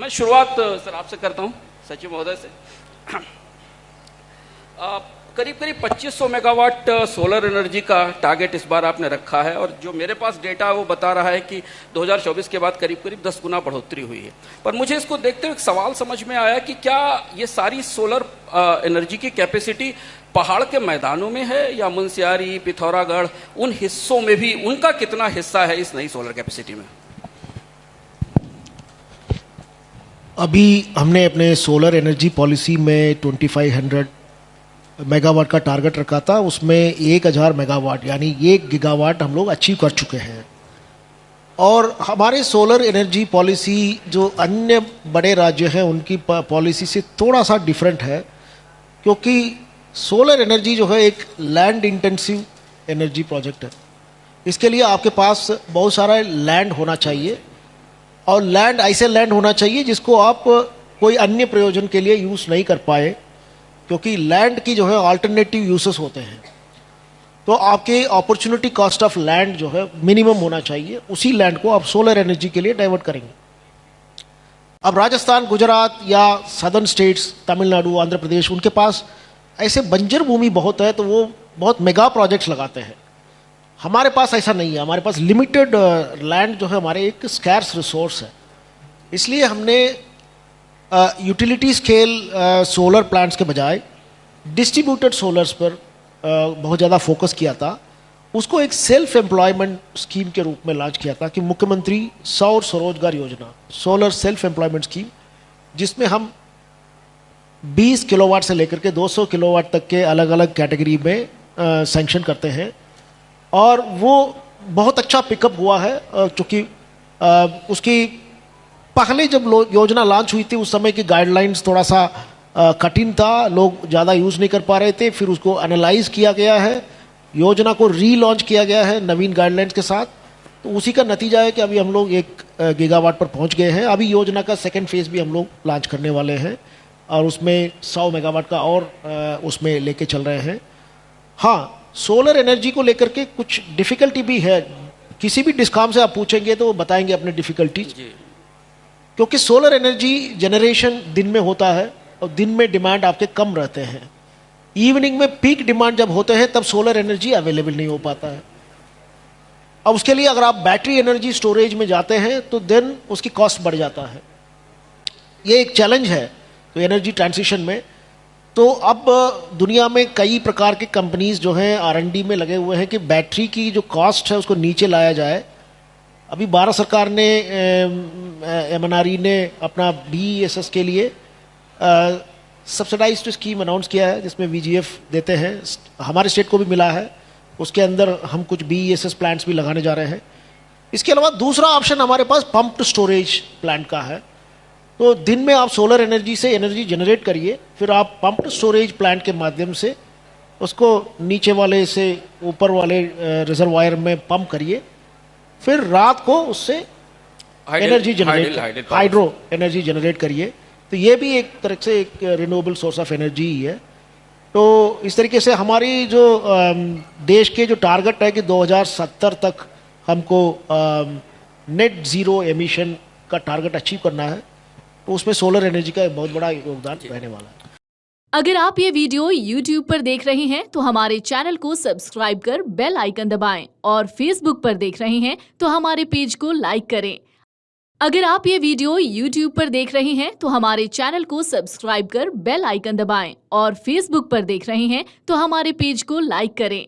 मैं शुरुआत सर आपसे करता हूं, सचिव महोदय से। करीब करीब 2500 मेगावाट सोलर एनर्जी का टारगेट इस बार आपने रखा है, और जो मेरे पास डेटा है वो बता रहा है कि 2024 के बाद करीब करीब 10 गुना बढ़ोतरी हुई है। पर मुझे इसको देखते हुए एक सवाल समझ में आया कि क्या ये सारी सोलर एनर्जी की कैपेसिटी पहाड़ के मैदानों में है, या मुनस्यारी, पिथौरागढ़, उन हिस्सों में भी उनका कितना हिस्सा है इस नई सोलर कैपेसिटी में? अभी हमने अपने सोलर एनर्जी पॉलिसी में 2500 मेगावाट का टारगेट रखा था। उसमें 1000 मेगावाट यानी 1 गीगावाट हम लोग अचीव कर चुके हैं। और हमारे सोलर एनर्जी पॉलिसी जो अन्य बड़े राज्य हैं उनकी पॉलिसी से थोड़ा सा डिफरेंट है, क्योंकि सोलर एनर्जी जो है एक लैंड इंटेंसिव एनर्जी प्रोजेक्ट है। इसके लिए आपके पास बहुत सारा लैंड होना चाहिए, और लैंड ऐसे लैंड होना चाहिए जिसको आप कोई अन्य प्रयोजन के लिए यूज़ नहीं कर पाए, क्योंकि लैंड की जो है अल्टरनेटिव यूसेस होते हैं। तो आपके अपॉर्चुनिटी कॉस्ट ऑफ लैंड जो है मिनिमम होना चाहिए, उसी लैंड को आप सोलर एनर्जी के लिए डाइवर्ट करेंगे। अब राजस्थान, गुजरात या सदर्न स्टेट्स, तमिलनाडु, आंध्र प्रदेश, उनके पास ऐसे बंजर भूमि बहुत है, तो वो बहुत मेगा प्रोजेक्ट्स लगाते हैं। हमारे पास ऐसा नहीं है। हमारे पास लिमिटेड लैंड जो है हमारे एक स्कैर्स रिसोर्स है। इसलिए हमने यूटिलिटी स्केल सोलर प्लांट्स के बजाय डिस्ट्रीब्यूटेड सोलर्स पर बहुत ज़्यादा फोकस किया था। उसको एक सेल्फ एम्प्लॉयमेंट स्कीम के रूप में लॉन्च किया था कि मुख्यमंत्री सौर स्वरोजगार योजना, सोलर सेल्फ एम्प्लॉयमेंट स्कीम, जिसमें हम 20 किलोवाट से लेकर के 200 किलोवाट तक के अलग अलग कैटेगरी में सैंक्शन करते हैं। और वो बहुत अच्छा पिकअप हुआ है, चूँकि उसकी पहले जब योजना लॉन्च हुई थी उस समय की गाइडलाइंस थोड़ा सा कठिन था, लोग ज़्यादा यूज़ नहीं कर पा रहे थे। फिर उसको एनालाइज किया गया है, योजना को रीलॉन्च किया गया है नवीन गाइडलाइंस के साथ। तो उसी का नतीजा है कि अभी हम लोग 1 गीगावाट पर पहुंच गए हैं। अभी योजना का सेकेंड फेज़ भी हम लोग लॉन्च करने वाले हैं, और उसमें 100 मेगावाट का और उसमें लेके चल रहे हैं। हाँ, सोलर एनर्जी को लेकर के कुछ डिफ़िकल्टी भी है। किसी भी डिस्कॉम से आप पूछेंगे तो वो बताएंगे अपने डिफ़िकल्टीज, क्योंकि सोलर एनर्जी जनरेशन दिन में होता है और दिन में डिमांड आपके कम रहते हैं। इवनिंग में पीक डिमांड जब होते हैं तब सोलर एनर्जी अवेलेबल नहीं हो पाता है। अब उसके लिए अगर आप बैटरी एनर्जी स्टोरेज में जाते हैं तो देन उसकी कॉस्ट बढ़ जाता है। ये एक चैलेंज है तो एनर्जी ट्रांजिशन में। तो अब दुनिया में कई प्रकार के कंपनीज जो हैं R&D में लगे हुए हैं कि बैटरी की जो कॉस्ट है उसको नीचे लाया जाए। अभी भारत सरकार ने MNRE ने अपना BESS के लिए सब्सिडाइज्ड स्कीम अनाउंस किया है, जिसमें VGF देते हैं। हमारे स्टेट को भी मिला है, उसके अंदर हम कुछ BESS प्लांट्स भी लगाने जा रहे हैं। इसके अलावा दूसरा ऑप्शन हमारे पास पंप्ड स्टोरेज प्लांट का है। तो दिन में आप सोलर एनर्जी से एनर्जी जनरेट करिए, फिर आप पंप्ड स्टोरेज प्लांट के माध्यम से उसको नीचे वाले से ऊपर वाले रिजर्वायर में पंप करिए, फिर रात को उससे energy generate, hydro energy generate करिए। तो ये भी एक तरह से एक रिन्यूएबल सोर्स ऑफ एनर्जी ही है। तो इस तरीके से हमारी जो देश के जो टारगेट है कि 2070 तक हमको नेट ज़ीरो एमिशन का टारगेट अचीव करना है, तो उसमें सोलर एनर्जी का एक बहुत बड़ा योगदान रहने वाला है। अगर आप ये वीडियो YouTube पर देख रहे हैं तो हमारे चैनल को सब्सक्राइब कर बेल आइकन दबाएं, और Facebook पर देख रहे हैं तो हमारे पेज को लाइक करें। अगर आप ये वीडियो YouTube पर देख रहे हैं तो हमारे चैनल को सब्सक्राइब कर बेल आइकन दबाएं, और Facebook पर देख रहे हैं तो हमारे पेज को लाइक करें।